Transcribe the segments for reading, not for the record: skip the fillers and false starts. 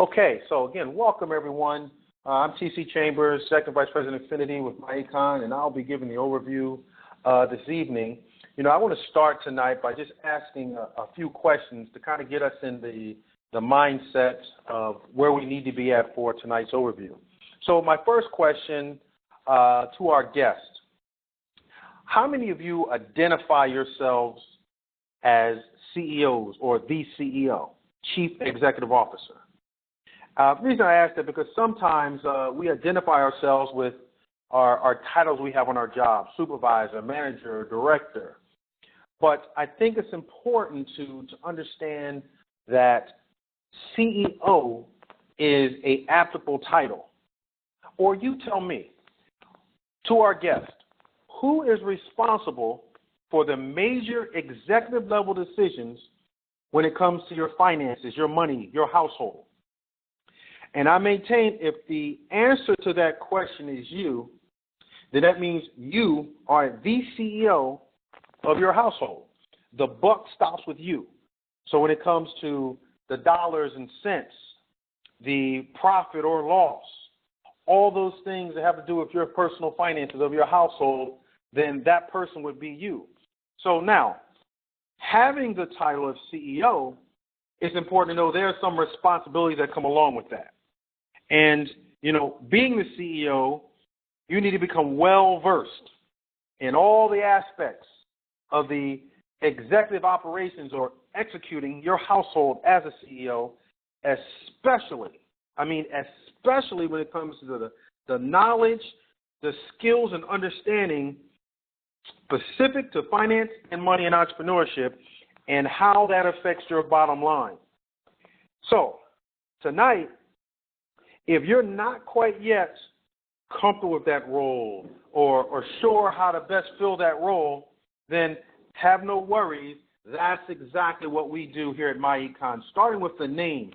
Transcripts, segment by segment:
Okay, so again, welcome everyone. I'm TC Chambers, Executive Vice President Affinity with myEcon, and I'll be giving the overview this evening. You know, I want to start tonight by just asking a few questions to kind of get us in the mindset of where we need to be at for tonight's overview. So my first question to our guest: how many of you identify yourselves as CEOs or the CEO, Chief Executive Officer? The reason I ask that because sometimes we identify ourselves with our titles we have on our job: supervisor, manager, director. But I think it's important to understand that CEO is an applicable title. Or you tell me, to our guest, who is responsible for the major executive level decisions when it comes to your finances, your money, your household? And I maintain if the answer to that question is you, then that means you are the CEO of your household. The buck stops with you. So when it comes to the dollars and cents, the profit or loss, all those things that have to do with your personal finances of your household, then that person would be you. So now, having the title of CEO, it's important to know there are some responsibilities that come along with that. And, you know, being the CEO, you need to become well-versed in all the aspects of the executive operations or executing your household as a CEO, especially when it comes to the knowledge, the skills, and understanding specific to finance and money and entrepreneurship and how that affects your bottom line. So, tonight, if you're not quite yet comfortable with that role or sure how to best fill that role, then have no worries. That's exactly what we do here at myEcon. Starting with the name,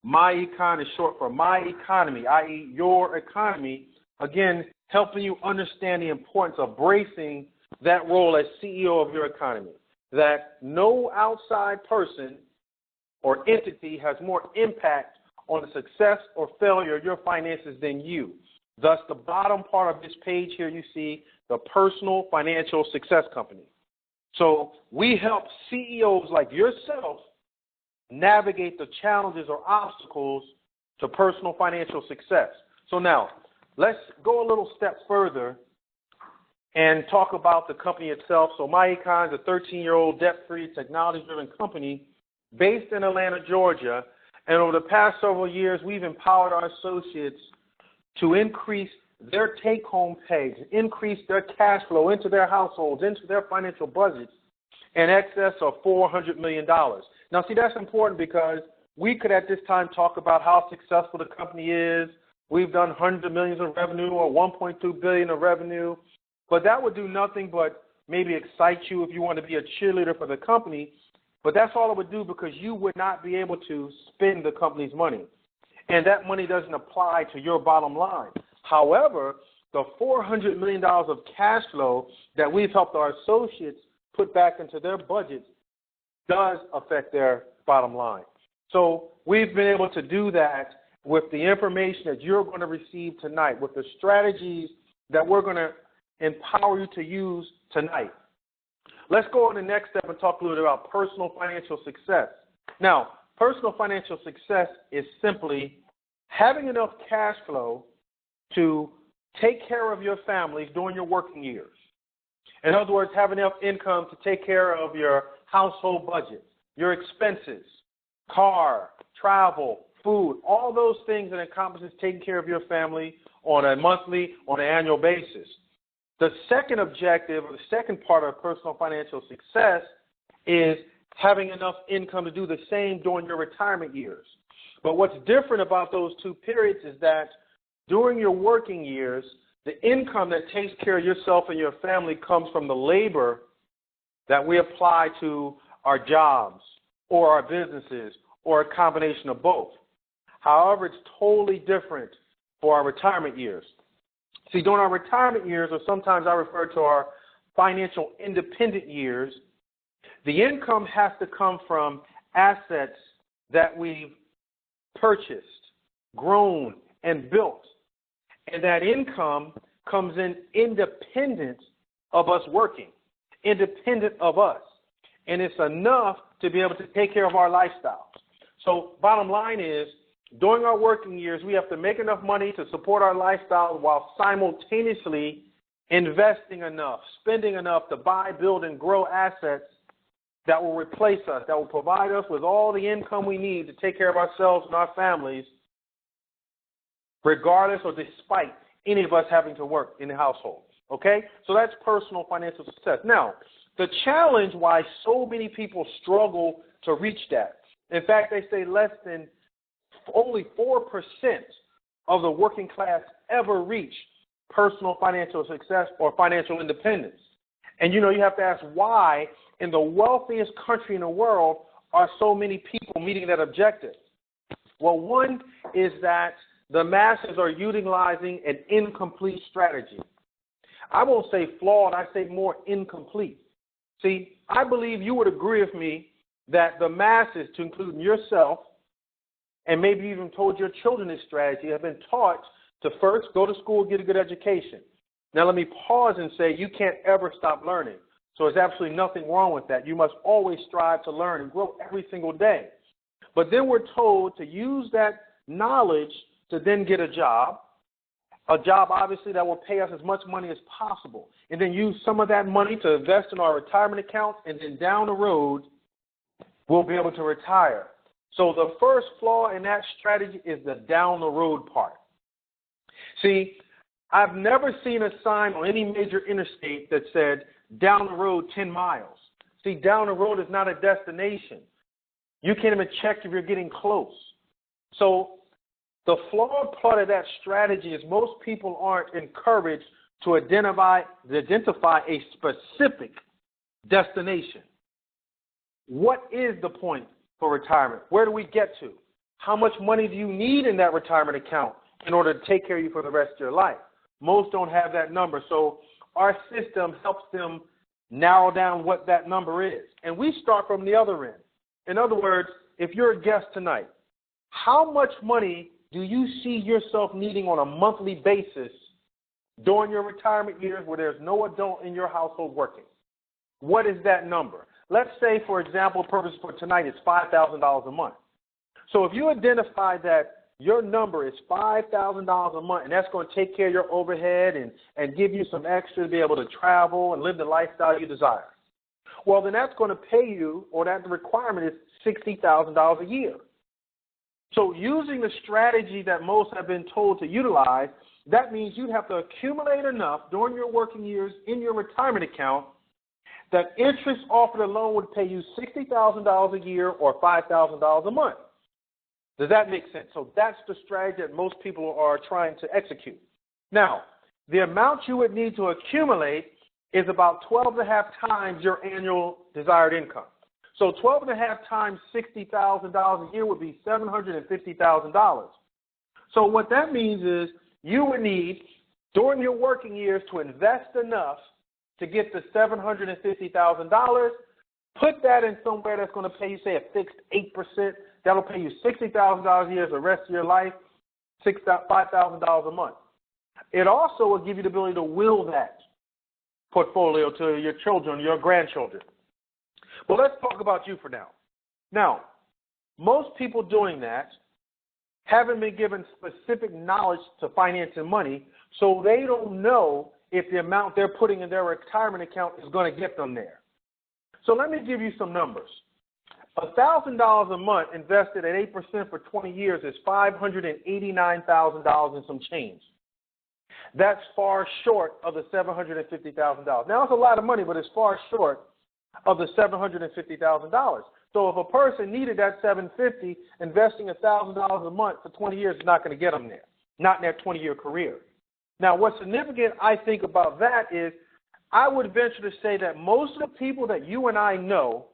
myEcon is short for My Economy, i.e. your economy. Again, helping you understand the importance of bracing that role as CEO of your economy. That no outside person or entity has more impact on the success or failure of your finances than you. Thus, the bottom part of this page here, you see the Personal Financial Success Company. So we help CEOs like yourself navigate the challenges or obstacles to personal financial success. So now, let's go a little step further and talk about the company itself. So myEcon is a 13-year-old debt-free, technology-driven company based in Atlanta, Georgia. And over the past several years, we've empowered our associates to increase their take-home pay, to increase their cash flow into their households, into their financial budgets in excess of $400 million. Now, see, that's important because we could at this time talk about how successful the company is. We've done hundreds of millions of revenue or $1.2 billion of revenue, but that would do nothing but maybe excite you if you want to be a cheerleader for the company. But that's all it would do because you would not be able to spend the company's money. And that money doesn't apply to your bottom line. However, the $400 million of cash flow that we've helped our associates put back into their budgets does affect their bottom line. So we've been able to do that with the information that you're going to receive tonight, with the strategies that we're going to empower you to use tonight. Let's go on the next step and talk a little bit about personal financial success. Now, personal financial success is simply having enough cash flow to take care of your families during your working years. In other words, have enough income to take care of your household budget, your expenses, car, travel, food, all those things that encompasses taking care of your family on a monthly, on an annual basis. The second objective, or the second part of personal financial success, is having enough income to do the same during your retirement years. But what's different about those two periods is that during your working years, the income that takes care of yourself and your family comes from the labor that we apply to our jobs or our businesses or a combination of both. However, it's totally different for our retirement years. See, during our retirement years, or sometimes I refer to our financial independent years, the income has to come from assets that we've purchased grown, and built. And that income comes in independent of us working, independent of us. And it's enough to be able to take care of our lifestyles. So bottom line is, during our working years, we have to make enough money to support our lifestyle while simultaneously investing enough, spending enough to buy, build, and grow assets that will replace us, that will provide us with all the income we need to take care of ourselves and our families, regardless or despite any of us having to work in the household. Okay? So that's personal financial success. Now, the challenge why so many people struggle to reach that, in fact, they say only 4% of the working class ever reach personal financial success or financial independence. And, you have to ask why in the wealthiest country in the world are so many people meeting that objective. Well, one is that the masses are utilizing an incomplete strategy. I won't say flawed, I say more incomplete. See, I believe you would agree with me that the masses, to include yourself, and maybe even told your children this strategy, have been taught to first go to school, get a good education. Now let me pause and say you can't ever stop learning. So there's absolutely nothing wrong with that. You must always strive to learn and grow every single day. But then we're told to use that knowledge to then get a job obviously that will pay us as much money as possible, and then use some of that money to invest in our retirement accounts, and then down the road we'll be able to retire. So the first flaw in that strategy is the down the road part. See, I've never seen a sign on any major interstate that said down the road 10 miles. See, down the road is not a destination. You can't even check if you're getting close. So the flawed part of that strategy is most people aren't encouraged to identify a specific destination. What is the point for retirement? Where do we get to? How much money do you need in that retirement account in order to take care of you for the rest of your life? Most don't have that number. So our system helps them narrow down what that number is. And we start from the other end. In other words, if you're a guest tonight, how much money do you see yourself needing on a monthly basis during your retirement years where there's no adult in your household working? What is that number? Let's say, for example, purpose for tonight is $5,000 a month. So if you identify that your number is $5,000 a month, and that's going to take care of your overhead and give you some extra to be able to travel and live the lifestyle you desire, well, then that's going to pay you, or that requirement is $60,000 a year. So using the strategy that most have been told to utilize, that means you'd have to accumulate enough during your working years in your retirement account that interest off of the loan would pay you $60,000 a year or $5,000 a month. Does that make sense? So that's the strategy that most people are trying to execute. Now, the amount you would need to accumulate is about 12.5 times your annual desired income. So 12.5 times $60,000 a year would be $750,000. So what that means is you would need, during your working years, to invest enough to get the $750,000, put that in somewhere that's going to pay you, say, a fixed 8%. That'll pay you $60,000 a year for the rest of your life, $5,000 a month. It also will give you the ability to will that portfolio to your children, your grandchildren. But let's talk about you for now. Now, most people doing that haven't been given specific knowledge to financing money, so they don't know if the amount they're putting in their retirement account is going to get them there. So let me give you some numbers. $1,000 a month invested at 8% for 20 years is $589,000 and some change. That's far short of the $750,000. Now, it's a lot of money, but it's far short of the $750,000. So if a person needed that $750,000, investing $1,000 a month for 20 years is not going to get them there, not in their 20-year career. Now, what's significant, I think, about that is I would venture to say that most of the people that you and I know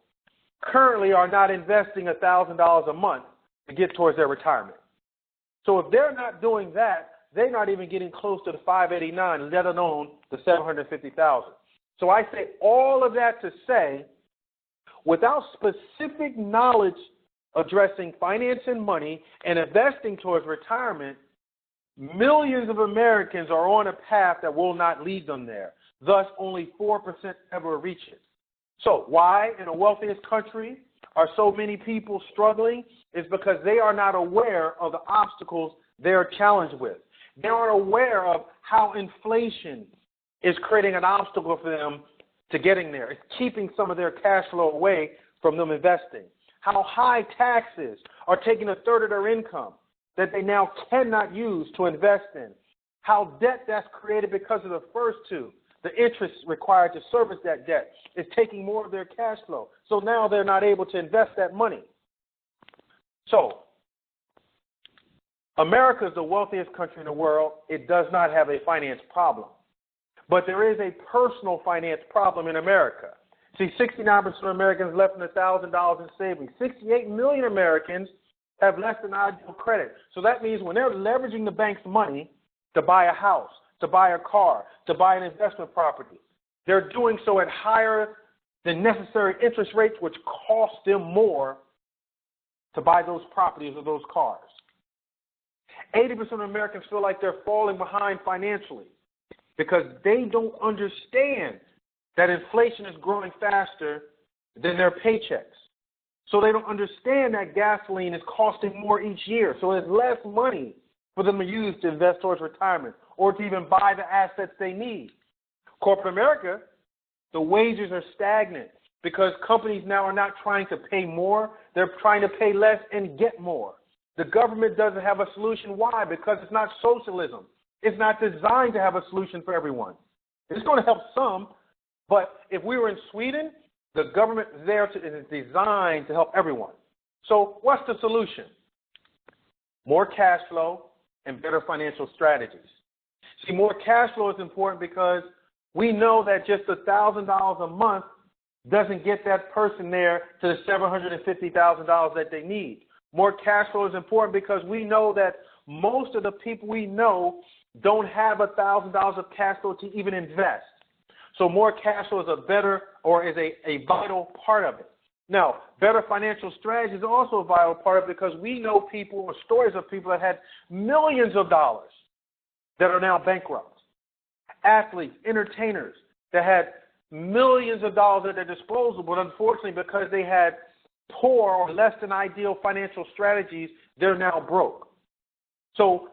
currently are not investing $1,000 a month to get towards their retirement. So if they're not doing that, they're not even getting close to the $589,000, let alone the $750,000. So I say all of that to say, without specific knowledge addressing finance and money and investing towards retirement, millions of Americans are on a path that will not lead them there. Thus, only 4% ever reach it. So why in the wealthiest country are so many people struggling? It's because they are not aware of the obstacles they are challenged with. They aren't aware of how inflation is creating an obstacle for them to getting there. It's keeping some of their cash flow away from them investing. How high taxes are taking a third of their income that they now cannot use to invest in. How debt that's created because of the first two, the interest required to service that debt, is taking more of their cash flow. So now they're not able to invest that money. So America is the wealthiest country in the world. It does not have a finance problem. But there is a personal finance problem in America. See, 69% of Americans less than $1,000 in savings. 68 million Americans have less than ideal credit. So that means when they're leveraging the bank's money to buy a house, to buy a car, to buy an investment property, they're doing so at higher than necessary interest rates, which cost them more to buy those properties or those cars. 80% of Americans feel like they're falling behind financially because they don't understand that inflation is growing faster than their paychecks. So they don't understand that gasoline is costing more each year. So there's less money for them to use to invest towards retirement or to even buy the assets they need. Corporate America, the wages are stagnant because companies now are not trying to pay more. They're trying to pay less and get more. The government doesn't have a solution. Why? Because it's not socialism. It's not designed to have a solution for everyone. It's going to help some, but if we were in Sweden, the government there is designed to help everyone. So what's the solution? More cash flow and better financial strategies. See, more cash flow is important because we know that just $1,000 a month doesn't get that person there to the $750,000 that they need. More cash flow is important because we know that most of the people we know don't have $1,000 of cash flow to even invest. So more cash flow is a vital part of it. Now, better financial strategy is also a vital part of it because we know people or stories of people that had millions of dollars that are now bankrupt. Athletes, entertainers that had millions of dollars at their disposal, but unfortunately because they had poor or less than ideal financial strategies, they're now broke. So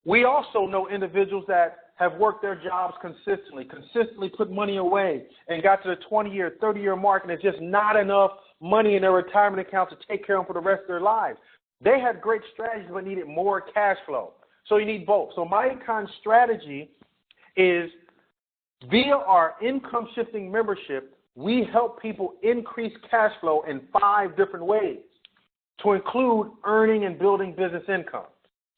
we also know individuals that have worked their jobs consistently put money away and got to the 20-year, 30-year mark, and there's just not enough money in their retirement account to take care of them for the rest of their lives. They had great strategies but needed more cash flow. So you need both. So myEcon strategy is via our income shifting membership, we help people increase cash flow in 5 different ways to include earning and building business income.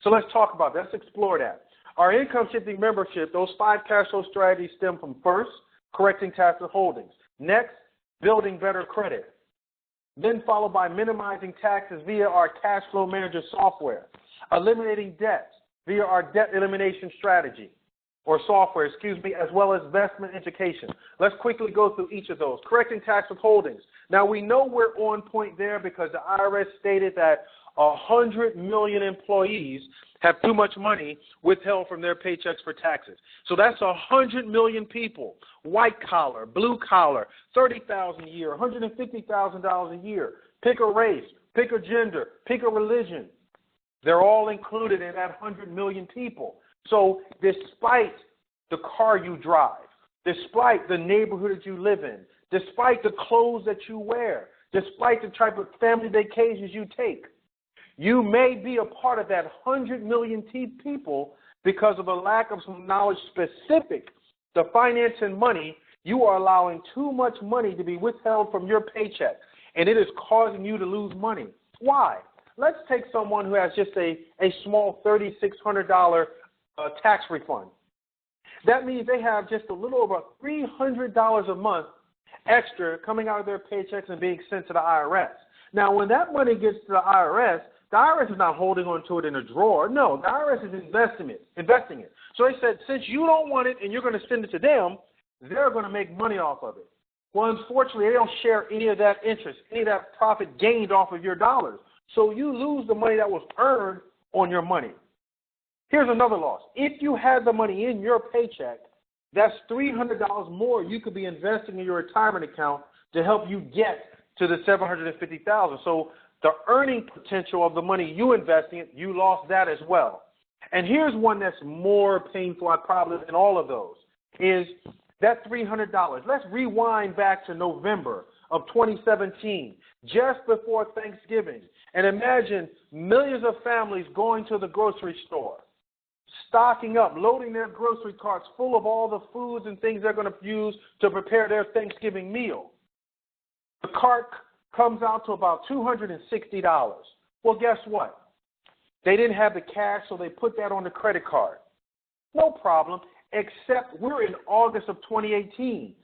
So let's talk about that. Let's explore that. Our income shifting membership, those 5 cash flow strategies stem from first, correcting tax withholdings. Next, building better credit. Then followed by minimizing taxes via our cash flow manager software. Eliminating debts via our debt elimination strategy or software, as well as investment education. Let's quickly go through each of those. Correcting tax withholdings. Now, we know we're on point there because the IRS stated that 100 million employees have too much money withheld from their paychecks for taxes. So that's 100 million people, white collar, blue collar, $30,000 a year, $150,000 a year. Pick a race, pick a gender, pick a religion. They're all included in that 100 million people. So despite the car you drive, despite the neighborhood that you live in, despite the clothes that you wear, despite the type of family vacations you take, you may be a part of that 100 million people because of a lack of some knowledge specific to finance and money. You are allowing too much money to be withheld from your paycheck, and it is causing you to lose money. Why? Let's take someone who has just a small $3,600 tax refund. That means they have just a little over $300 a month extra coming out of their paychecks and being sent to the IRS. Now, when that money gets to the IRS is not holding on to it in a drawer. No, the IRS is investing it. So they said, since you don't want it and you're going to send it to them, they're going to make money off of it. Well, unfortunately, they don't share any of that interest, any of that profit gained off of your dollars. So you lose the money that was earned on your money. Here's another loss. If you had the money in your paycheck, that's $300 more you could be investing in your retirement account to help you get to the $750,000. So the earning potential of the money you invest in, you lost that as well. And here's one that's more painful, probably, than all of those, is that $300. Let's rewind back to November of 2017, just before Thanksgiving, and imagine millions of families going to the grocery store, stocking up, loading their grocery carts full of all the foods and things they're going to use to prepare their Thanksgiving meal. The cart comes out to about $260. Well, guess what? They didn't have the cash, so they put that on the credit card. No problem, except we're in August of 2018.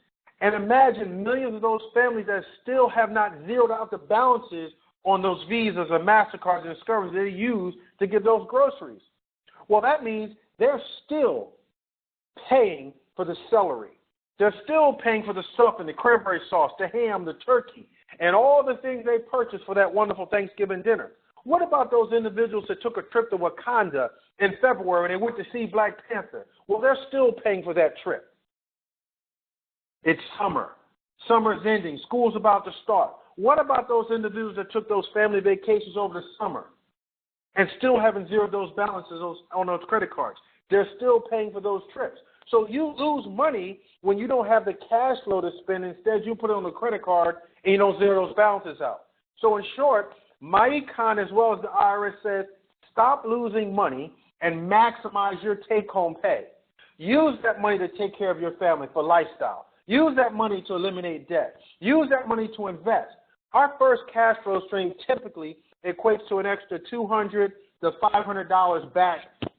And imagine millions of those families that still have not zeroed out the balances on those Visas or MasterCards and Discoveries they use to get those groceries. Well, that means they're still paying for the celery. They're still paying for the stuffing, the cranberry sauce, the ham, the turkey, and all the things they purchased for that wonderful Thanksgiving dinner. What about those individuals that took a trip to Wakanda in February and they went to see Black Panther? Well, they're still paying for that trip. It's summer. Summer's ending. School's about to start. What about those individuals that took those family vacations over the summer and still haven't zeroed those balances on those credit cards? They're still paying for those trips. So you lose money when you don't have the cash flow to spend. Instead, you put it on the credit card and you don't zero those balances out. So in short, myEcon, as well as the IRS, says stop losing money and maximize your take-home pay. Use that money to take care of your family for lifestyle. Use that money to eliminate debt. Use that money to invest. Our first cash flow stream typically equates to an extra $200 to $500 back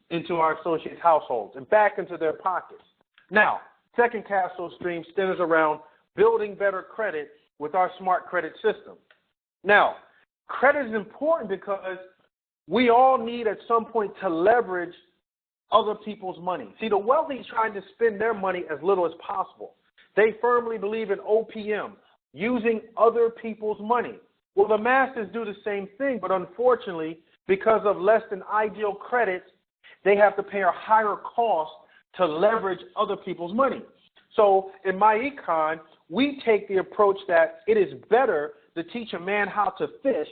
into our associates' households and back into their pockets. Now, second cash flow stream centers around building better credit with our smart credit system. Now, credit is important because we all need at some point to leverage other people's money. See, the wealthy are trying to spend their money as little as possible. They firmly believe in OPM, using other people's money. Well, the masses do the same thing, but unfortunately, because of less than ideal credit, they have to pay a higher cost to leverage other people's money. So in myEcon, we take the approach that it is better to teach a man how to fish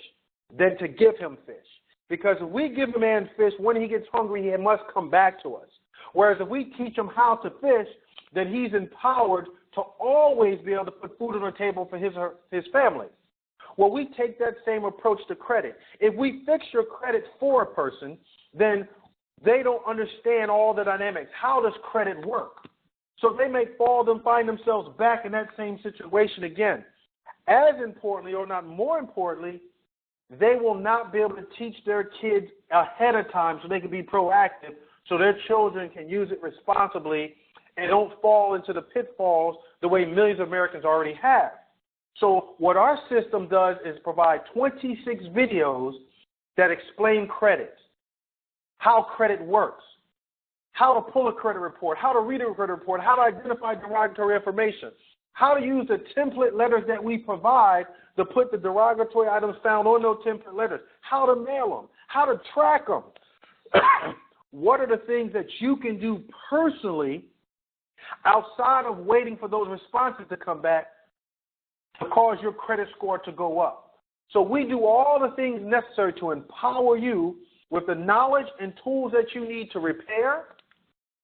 than to give him fish. Because if we give a man fish, when he gets hungry, he must come back to us. Whereas if we teach him how to fish, then he's empowered to always be able to put food on the table for his family. Well, we take that same approach to credit. If we fix your credit for a person, then they don't understand all the dynamics. How does credit work? So they may find themselves back in that same situation again. As importantly, or not more importantly, they will not be able to teach their kids ahead of time so they can be proactive so their children can use it responsibly and don't fall into the pitfalls the way millions of Americans already have. So what our system does is provide 26 videos that explain credit, how credit works, how to pull a credit report, how to read a credit report, how to identify derogatory information, how to use the template letters that we provide to put the derogatory items found on those template letters, how to mail them, how to track them. What are the things that you can do personally outside of waiting for those responses to come back to cause your credit score to go up? So we do all the things necessary to empower you with the knowledge and tools that you need to repair,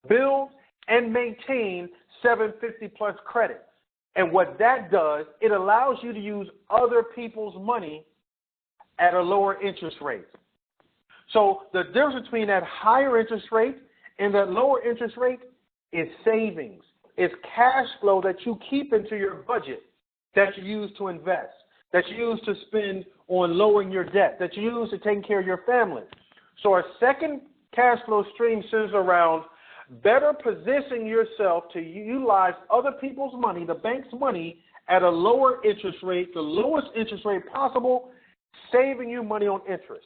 build, and maintain 750 plus credit. And what that does, it allows you to use other people's money at a lower interest rate. So the difference between that higher interest rate and that lower interest rate is savings. It's cash flow that you keep into your budget that you use to invest, that you use to spend on lowering your debt, that you use to take care of your family. So our second cash flow stream centers around better positioning yourself to utilize other people's money, the bank's money, at a lower interest rate, the lowest interest rate possible, saving you money on interest.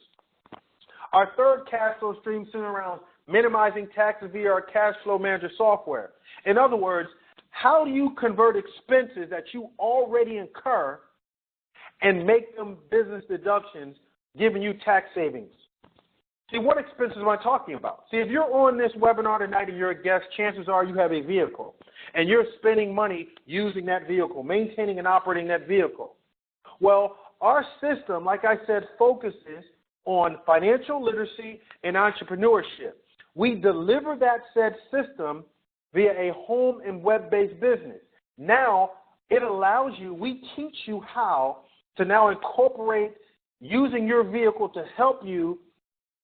Our third cash flow stream centers around minimizing taxes via our cash flow manager software. In other words, how do you convert expenses that you already incur and make them business deductions giving you tax savings. See, what expenses am I talking about? See, if you're on this webinar tonight and you're a guest, chances are you have a vehicle, and you're spending money using that vehicle, maintaining and operating that vehicle. Well, our system, like I said, focuses on financial literacy and entrepreneurship. We deliver that said system via a home and web-based business. Now, it allows you, we teach you how to now incorporate using your vehicle to help you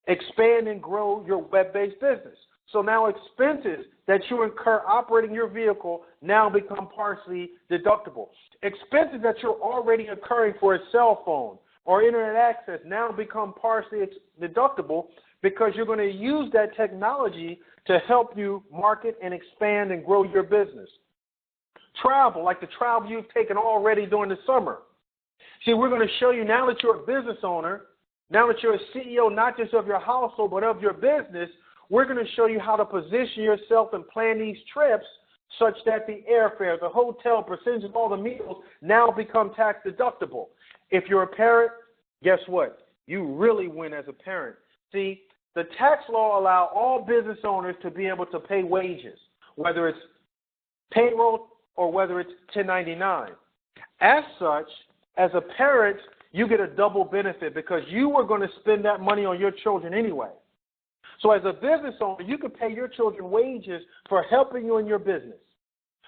expand and grow your web-based business. So now expenses that you incur operating your vehicle now become partially deductible. Expenses that you're already incurring for a cell phone or internet access now become partially deductible because you're going to use that technology to help you market and expand and grow your business. Travel, like the travel you've taken already during the summer. See, we're going to show you now that you're a business owner, now that you're a CEO, not just of your household, but of your business, we're going to show you how to position yourself and plan these trips such that the airfare, the hotel, percentage of all the meals now become tax deductible. If you're a parent, guess what? You really win as a parent. See, the tax law allows all business owners to be able to pay wages, whether it's payroll or whether it's 1099. As such, as a parent, you get a double benefit because you are going to spend that money on your children anyway. So as a business owner, you can pay your children wages for helping you in your business.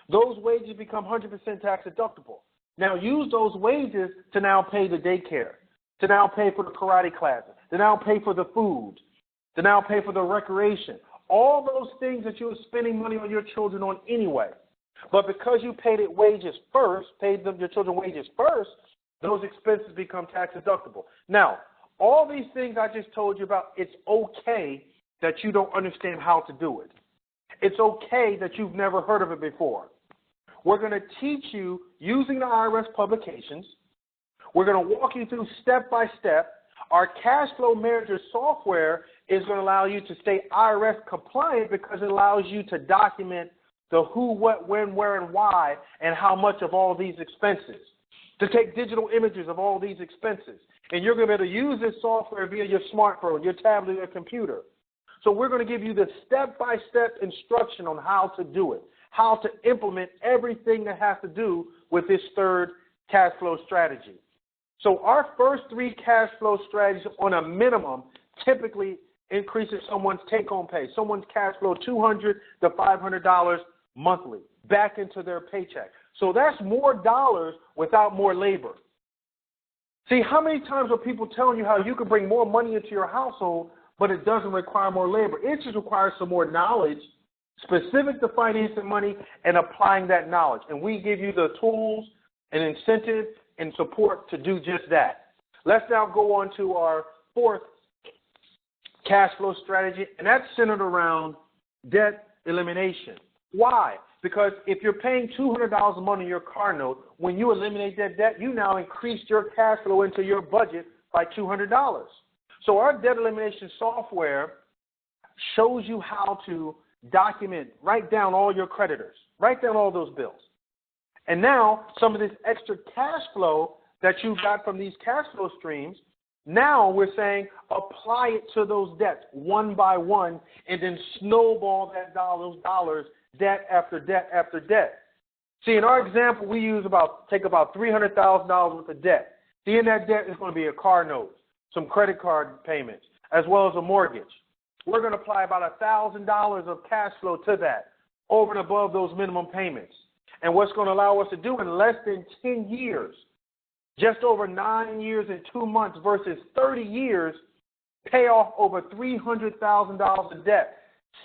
Those wages become 100% tax deductible. Now use those wages to now pay the daycare, to now pay for the karate classes, to now pay for the food, to now pay for the recreation. All those things that you were spending money on your children on anyway. But because you paid it wages first, paid them your children wages first, those expenses become tax deductible. Now, all these things I just told you about, it's okay that you don't understand how to do it. It's okay that you've never heard of it before. We're going to teach you using the IRS publications. We're going to walk you through step by step. Our cash flow manager software is going to allow you to stay IRS compliant because it allows you to document the who, what, when, where, and why, and how much of all these expenses. To take digital images of all these expenses. And you're going to be able to use this software via your smartphone, your tablet, your computer. So we're going to give you the step-by-step instruction on how to do it, how to implement everything that has to do with this third cash flow strategy. So our first three cash flow strategies on a minimum typically increases someone's take-home pay, someone's cash flow $200 to $500 monthly back into their paycheck. So that's more dollars without more labor. See, how many times are people telling you how you can bring more money into your household, but it doesn't require more labor? It just requires some more knowledge specific to finance and money and applying that knowledge. And we give you the tools and incentive and support to do just that. Let's now go on to our fourth cash flow strategy, and that's centered around debt elimination. Why? Because if you're paying $200 a month on your car note, when you eliminate that debt, you now increased your cash flow into your budget by $200. So our debt elimination software shows you how to document, write down all your creditors, write down all those bills. And now some of this extra cash flow that you got from these cash flow streams, now we're saying apply it to those debts one by one and then snowball those dollars debt after debt after debt. See, in our example, we take about $300,000 worth of debt. See, in that debt is going to be a car note, some credit card payments, as well as a mortgage. We're going to apply about $1,000 of cash flow to that over and above those minimum payments. And what's going to allow us to do in less than 10 years, just over 9 years and 2 months versus 30 years, pay off over $300,000 of debt,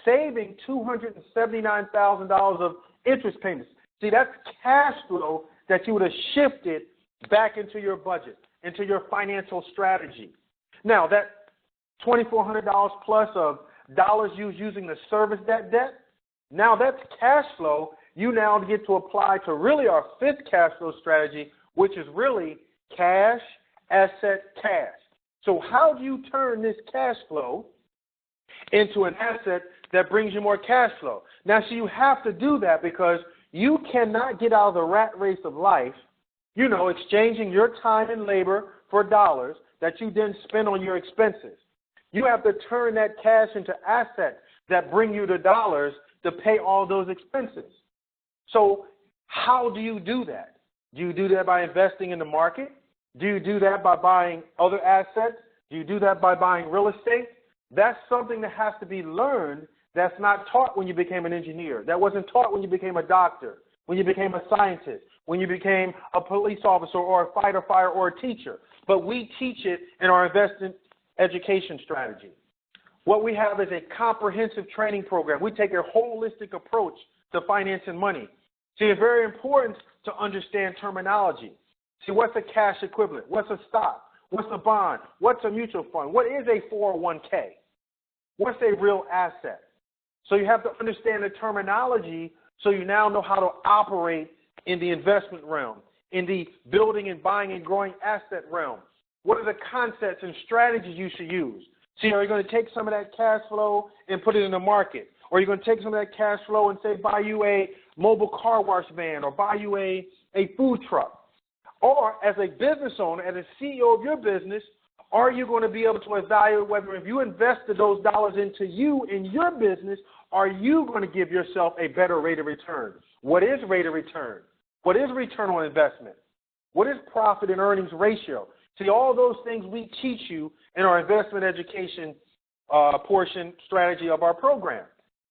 saving $279,000 of interest payments. See, that's cash flow that you would have shifted back into your budget, into your financial strategy. Now, that $2,400 plus of dollars using to service that debt, now that's cash flow you now get to apply to really our fifth cash flow strategy, which is really cash, asset, cash. So how do you turn this cash flow into an asset that brings you more cash flow? Now, so you have to do that because you cannot get out of the rat race of life, exchanging your time and labor for dollars, that you then spend on your expenses. You have to turn that cash into assets that bring you the dollars to pay all those expenses. So how do you do that? Do you do that by investing in the market? Do you do that by buying other assets? Do you do that by buying real estate? That's something that has to be learned. That's not taught when you became an engineer. That wasn't taught when you became a doctor, when you became a scientist, when you became a police officer or a fighter, or a teacher. But we teach it in our investment education strategy. What we have is a comprehensive training program. We take a holistic approach to finance and money. See, it's very important to understand terminology. See, what's a cash equivalent? What's a stock? What's a bond? What's a mutual fund? What is a 401k? What's a real asset? So you have to understand the terminology so you now know how to operate in the investment realm, in the building and buying and growing asset realm. What are the concepts and strategies you should use? See, are you going to take some of that cash flow and put it in the market? Or are you going to take some of that cash flow and say buy you a mobile car wash van or buy you a food truck? Or as a business owner, as a CEO of your business, are you going to be able to evaluate whether if you invested those dollars into you in your business, are you going to give yourself a better rate of return? What is rate of return? What is return on investment? What is profit and earnings ratio? See, all those things we teach you in our investment education portion strategy of our program.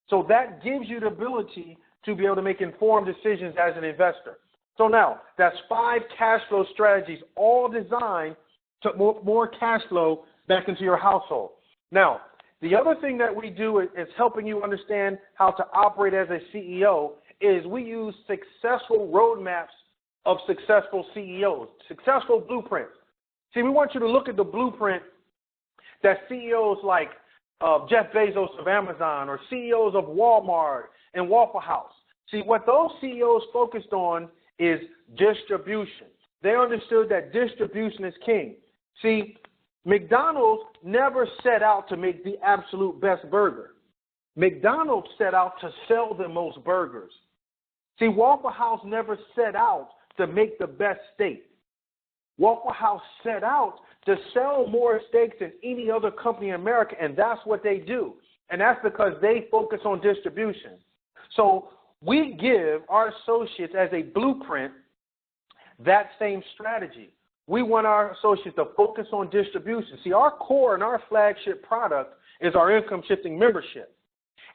So that gives you the ability to be able to make informed decisions as an investor. So now, that's 5 cash flow strategies, all designed to more cash flow back into your household. Now, the other thing that we do is helping you understand how to operate as a CEO is we use successful roadmaps of successful CEOs, successful blueprints. See, we want you to look at the blueprint that CEOs like Jeff Bezos of Amazon or CEOs of Walmart and Waffle House. See, what those CEOs focused on is distribution. They understood that distribution is king. See, McDonald's never set out to make the absolute best burger. McDonald's set out to sell the most burgers. See, Waffle House never set out to make the best steak. Waffle House set out to sell more steaks than any other company in America, and that's what they do. And that's because they focus on distribution. So we give our associates as a blueprint that same strategy. We want our associates to focus on distribution. See, our core and our flagship product is our income shifting membership.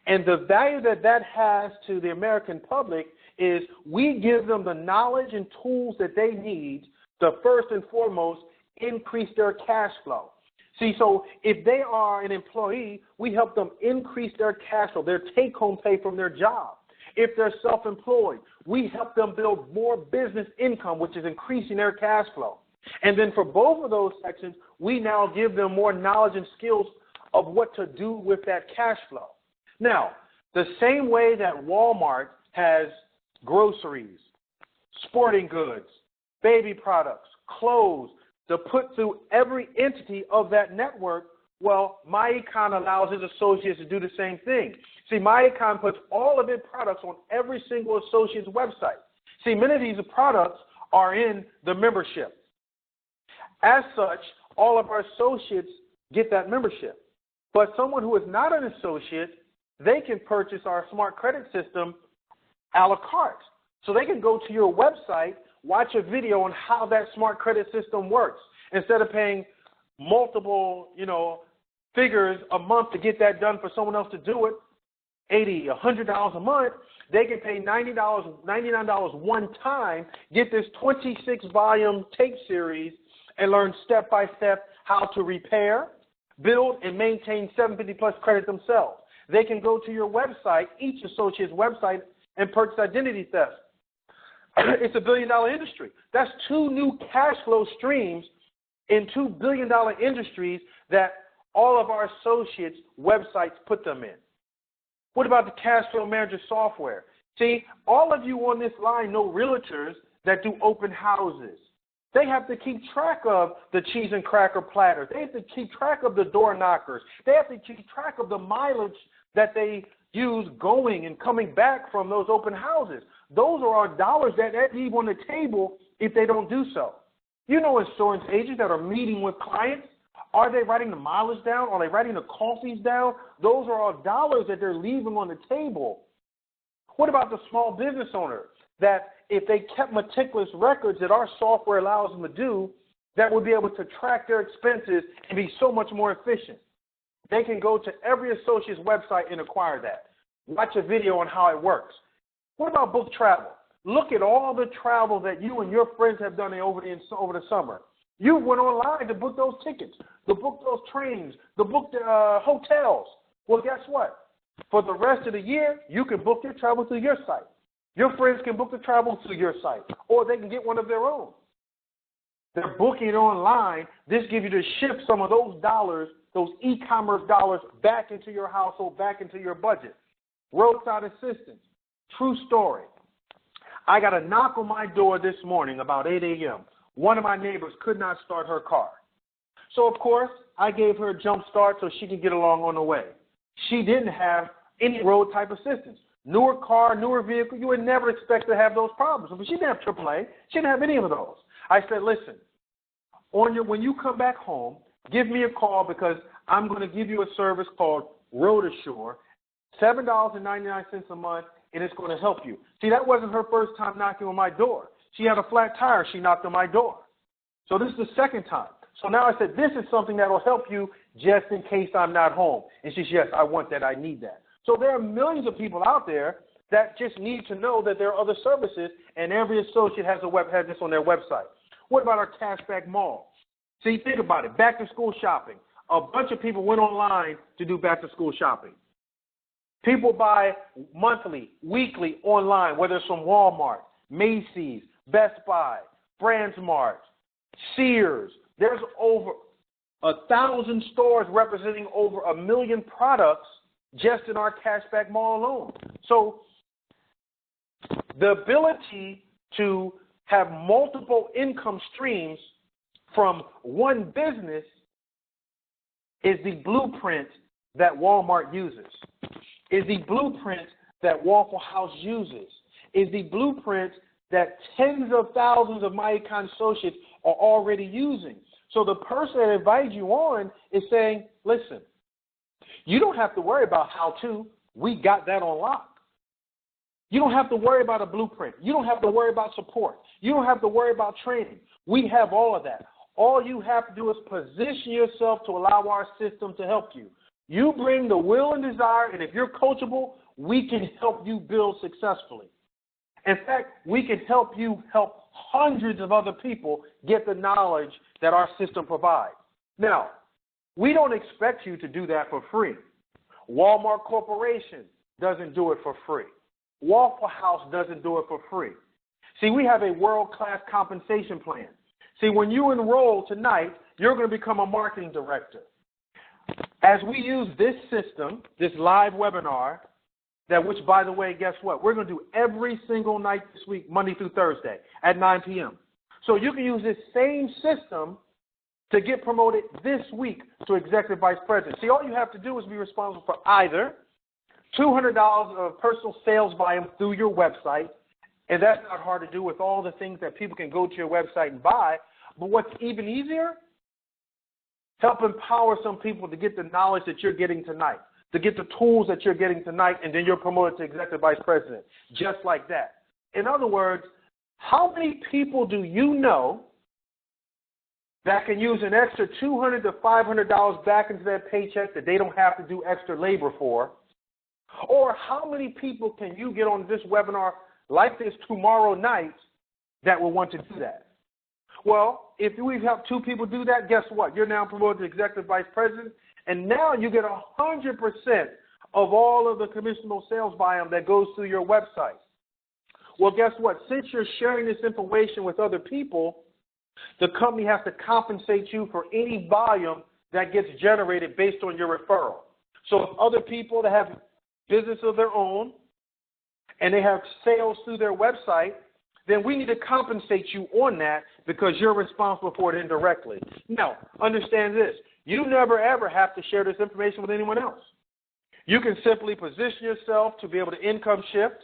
And the value that that has to the American public is we give them the knowledge and tools that they need to first and foremost increase their cash flow. See, so if they are an employee, we help them increase their cash flow, their take-home pay from their job. If they're self-employed, we help them build more business income, which is increasing their cash flow. And then for both of those sections, we now give them more knowledge and skills of what to do with that cash flow. Now, the same way that Walmart has groceries, sporting goods, baby products, clothes, to put through every entity of that network, well, myEcon allows its associates to do the same thing. See, myEcon puts all of its products on every single associate's website. See, many of these products are in the membership. As such, all of our associates get that membership. But someone who is not an associate, they can purchase our smart credit system a la carte. So they can go to your website, watch a video on how that smart credit system works. Instead of paying multiple, figures a month to get that done for someone else to do it, $80, $100 a month, they can pay $90, $99 one time, get this 26-volume tape series, and learn step-by-step how to repair, build, and maintain 750-plus credit themselves. They can go to your website, each associate's website, and purchase identity theft. It's a billion-dollar industry. That's 2 new cash flow streams in $2 billion industries that all of our associates' websites put them in. What about the cash flow manager software? See, all of you on this line know realtors that do open houses. They have to keep track of the cheese and cracker platters. They have to keep track of the door knockers. They have to keep track of the mileage that they use going and coming back from those open houses. Those are our dollars that they leave on the table if they don't do so. You know insurance agents that are meeting with clients. Are they writing the mileage down? Are they writing the coffees down? Those are all dollars that they're leaving on the table. What about the small business owner that if they kept meticulous records that our software allows them to do, that would be able to track their expenses and be so much more efficient? They can go to every associate's website and acquire that. Watch a video on how it works. What about book travel? Look at all the travel that you and your friends have done over the summer. You went online to book those tickets, to book those trains, to book the hotels. Well, guess what? For the rest of the year, you can book your travel through your site. Your friends can book the travel through your site, or they can get one of their own. They're booking it online. This gives you to shift some of those dollars, those e-commerce dollars, back into your household, back into your budget. Roadside assistance. True story. I got a knock on my door this morning about 8 a.m. One of my neighbors could not start her car. So, of course, I gave her a jump start so she could get along on the way. She didn't have any road type assistance. Newer car, newer vehicle, you would never expect to have those problems. But she didn't have AAA. She didn't have any of those. I said, listen, when you come back home, give me a call because I'm going to give you a service called Road Assure, $7.99 a month, and it's going to help you. See, that wasn't her first time knocking on my door. She had a flat tire. She knocked on my door. So this is the second time. So now I said, this is something that will help you just in case I'm not home. And she said, yes, I want that. I need that. So there are millions of people out there that just need to know that there are other services, and every associate has this on their website. What about our cashback mall? See, think about it. Back-to-school shopping. A bunch of people went online to do back-to-school shopping. People buy monthly, weekly, online, whether it's from Walmart, Macy's, Best Buy, BrandsMart, Sears. There's over 1,000 stores representing over 1 million products just in our cashback mall alone. So the ability to have multiple income streams from one business is the blueprint that Walmart uses, is the blueprint that Waffle House uses, is the blueprint that tens of thousands of myEcon associates are already using. So the person that invited you on is saying, listen, you don't have to worry about how to. We got that on lock. You don't have to worry about a blueprint. You don't have to worry about support. You don't have to worry about training. We have all of that. All you have to do is position yourself to allow our system to help you. You bring the will and desire, and if you're coachable, we can help you build successfully. In fact, we can help you help hundreds of other people get the knowledge that our system provides. Now, we don't expect you to do that for free. Walmart Corporation doesn't do it for free. Waffle House doesn't do it for free. See, we have a world-class compensation plan. See, when you enroll tonight, you're going to become a marketing director. As we use this system, this live webinar, which, by the way, guess what? We're going to do every single night this week, Monday through Thursday at 9 p.m. So you can use this same system to get promoted this week to Executive Vice President. See, all you have to do is be responsible for either $200 of personal sales volume through your website, and that's not hard to do with all the things that people can go to your website and buy. But what's even easier, help empower some people to get the knowledge that you're getting tonight, to get the tools that you're getting tonight, and then you're promoted to Executive Vice President, just like that. In other words, how many people do you know that can use an extra $200 to $500 back into their paycheck that they don't have to do extra labor for? Or how many people can you get on this webinar like this tomorrow night that will want to do that? Well, if we've helped 2 people do that, guess what? You're now promoted to Executive Vice President, and now you get 100% of all of the commissionable sales volume that goes through your website. Well, guess what? Since you're sharing this information with other people, the company has to compensate you for any volume that gets generated based on your referral. So if other people that have business of their own and they have sales through their website, then we need to compensate you on that because you're responsible for it indirectly. Now, understand this. You never, ever have to share this information with anyone else. You can simply position yourself to be able to income shift.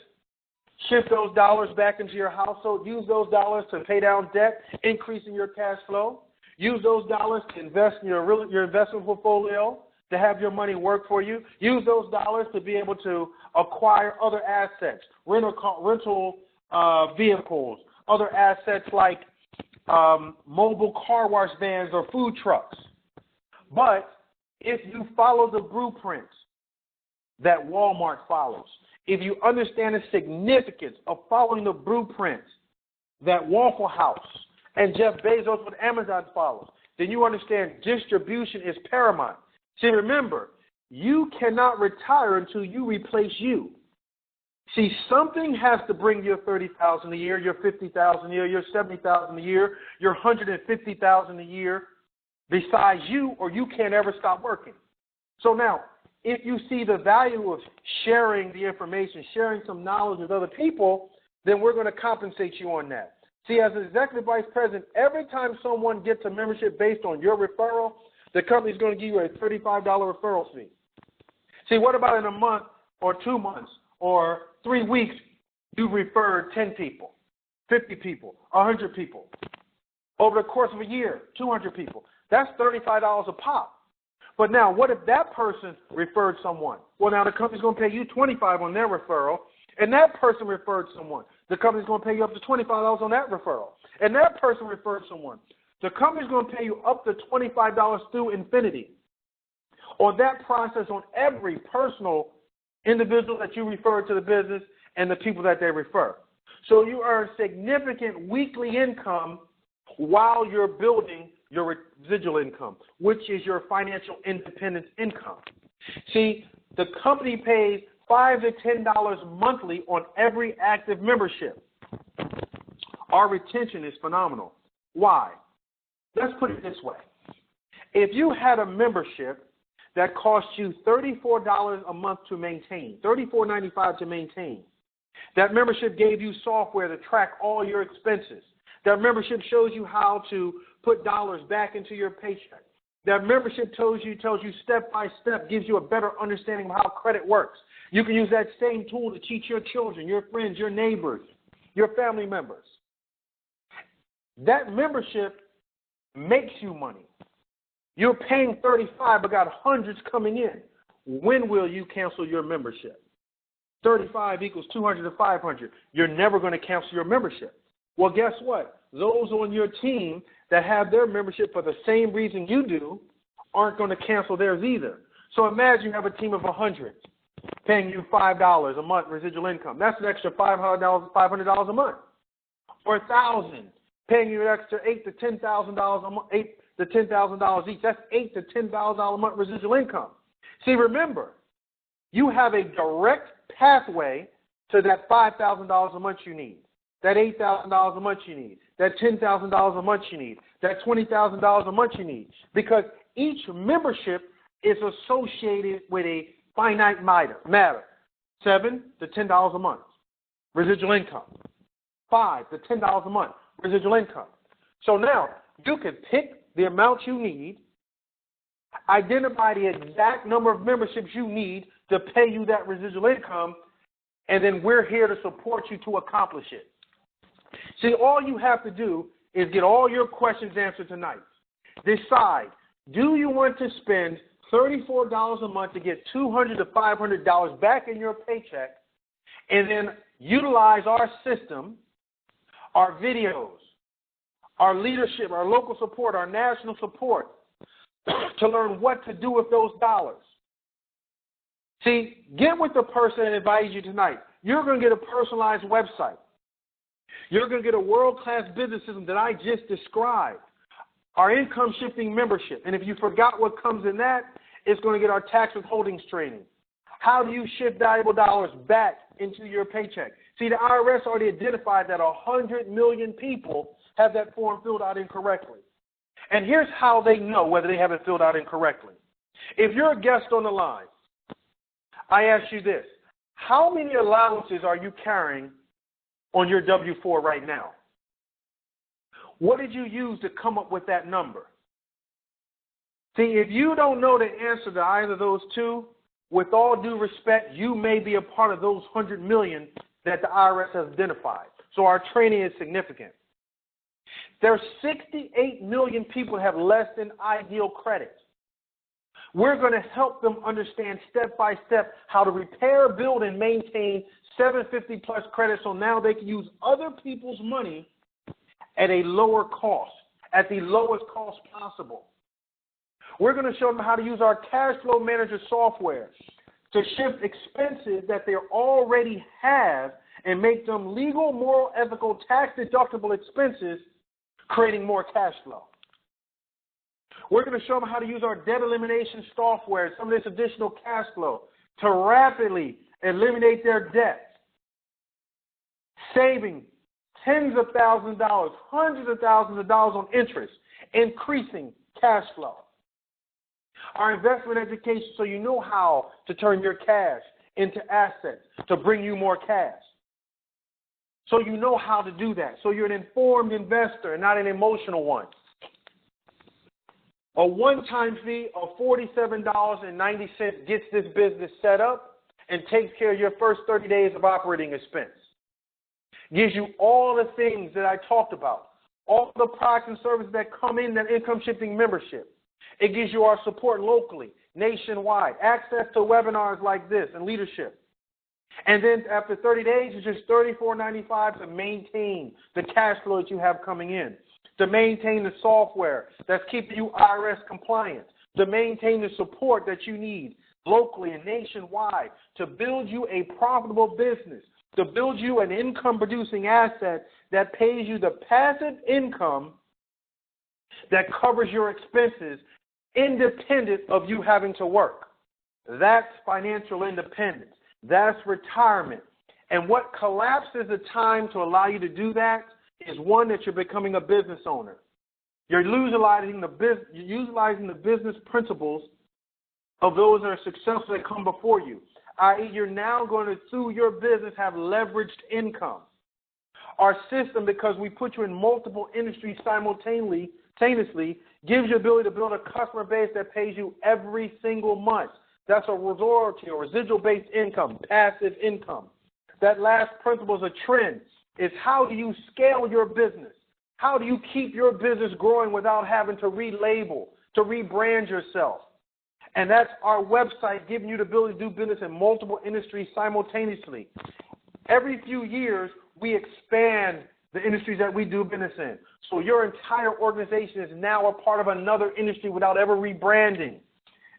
Shift those dollars back into your household. Use those dollars to pay down debt, increasing your cash flow. Use those dollars to invest in your investment portfolio, to have your money work for you. Use those dollars to be able to acquire other assets, rental vehicles, other assets like mobile car wash vans or food trucks. But if you follow the blueprints that Walmart follows, if you understand the significance of following the blueprints that Waffle House and Jeff Bezos with Amazon follows, then you understand distribution is paramount. See, remember, you cannot retire until you replace you. See, something has to bring your $30,000 a year, your $50,000 a year, your $70,000 a year, your $150,000 a year besides you, or you can't ever stop working. So now, if you see the value of sharing the information, sharing some knowledge with other people, then we're going to compensate you on that. See, as an executive vice president, every time someone gets a membership based on your referral, the company's going to give you a $35 referral fee. See, what about in a month or 2 months or 3 weeks, you've referred 10 people, 50 people, 100 people. Over the course of a year, 200 people. That's $35 a pop. But now, what if that person referred someone? Well, now the company's going to pay you $25 on their referral, and that person referred someone. The company's going to pay you up to $25 on that referral, and that person referred someone. The company's going to pay you up to $25 through infinity on that process on every personal individual that you refer to the business and the people that they refer. So you earn significant weekly income while you're building your residual income, which is your financial independence income. See, the company pays $5 to $10 monthly on every active membership. Our retention is phenomenal. Why? Let's put it this way. If you had a membership that cost you $34 a month to maintain, $34.95 to maintain, that membership gave you software to track all your expenses. That membership shows you how to put dollars back into your paycheck. That membership tells you step by step, gives you a better understanding of how credit works. You can use that same tool to teach your children, your friends, your neighbors, your family members. That membership makes you money. You're paying $35 but got hundreds coming in. When will you cancel your membership? 35 equals 200 to 500. You're never going to cancel your membership. Well, guess what? Those on your team that have their membership for the same reason you do aren't going to cancel theirs either. So imagine you have a team of 100 paying you $5 a month residual income. That's an extra $500 a month. Or 1,000 paying you an extra $8,000 to $10,000 a month, $8,000 to $10,000 each. That's $8,000 to $10,000 a month residual income. See, remember, you have a direct pathway to that $5,000 a month you need, that $8,000 a month you need, that $10,000 a month you need, that $20,000 a month you need, because each membership is associated with a finite matter. $7 to $10 a month residual income, $5 to $10 a month residual income. So now you can pick the amount you need, identify the exact number of memberships you need to pay you that residual income, and then we're here to support you to accomplish it. See, all you have to do is get all your questions answered tonight. Decide, do you want to spend $34 a month to get $200 to $500 back in your paycheck, and then utilize our system, our videos, our leadership, our local support, our national support, to learn what to do with those dollars? See, get with the person that invited you tonight. You're going to get a personalized website. You're going to get a world-class business system that I just described. Our income shifting membership. And if you forgot what comes in that, it's going to get our tax withholdings training. How do you shift valuable dollars back into your paycheck? See, the IRS already identified that 100 million people have that form filled out incorrectly. And here's how they know whether they have it filled out incorrectly. If you're a guest on the line, I ask you this: how many allowances are you carrying on your W-4 right now? What did you use to come up with that number? See, if you don't know the answer to either of those two, with all due respect, you may be a part of those 100 million that the IRS has identified. So our training is significant. There's 68 million people that have less than ideal credit. We're going to help them understand step by step how to repair, build, and maintain 750 plus credit so now they can use other people's money at a lower cost, at the lowest cost possible. We're going to show them how to use our cash flow manager software to shift expenses that they already have and make them legal, moral, ethical, tax-deductible expenses, creating more cash flow. We're going to show them how to use our debt elimination software and some of this additional cash flow to rapidly eliminate their debt, saving tens of thousands of dollars, hundreds of thousands of dollars on interest, increasing cash flow. Our investment education, so you know how to turn your cash into assets to bring you more cash. So you know how to do that. So you're an informed investor and not an emotional one. A one-time fee of $47.90 gets this business set up and takes care of your first 30 days of operating expense. Gives you all the things that I talked about, all the products and services that come in that income shifting membership. It gives you our support locally, nationwide, access to webinars like this and leadership. And then after 30 days, it's just $34.95 to maintain the cash flow that you have coming in, to maintain the software that's keeping you IRS compliant, to maintain the support that you need locally and nationwide, to build you a profitable business, to build you an income-producing asset that pays you the passive income that covers your expenses independent of you having to work. That's financial independence. That's retirement. And what collapses the time to allow you to do that is, one, that you're becoming a business owner. You're utilizing the business principles of those that are successful that come before you, i.e. you're now going to, through your business, have leveraged income. Our system, because we put you in multiple industries simultaneously, gives you the ability to build a customer base that pays you every single month. That's a royalty or residual-based income, passive income. That last principle is a trend. It's how do you scale your business? How do you keep your business growing without having to relabel, to rebrand yourself? And that's our website giving you the ability to do business in multiple industries simultaneously. Every few years, we expand the industries that we do business in. So your entire organization is now a part of another industry without ever rebranding.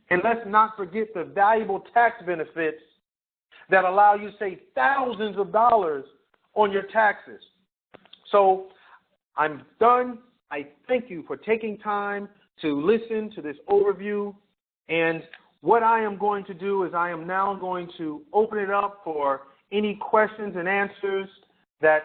And let's not forget the valuable tax benefits that allow you to save thousands of dollars on your taxes. So I'm done. I thank you for taking time to listen to this overview. And what I am going to do is I am now going to open it up for any questions and answers that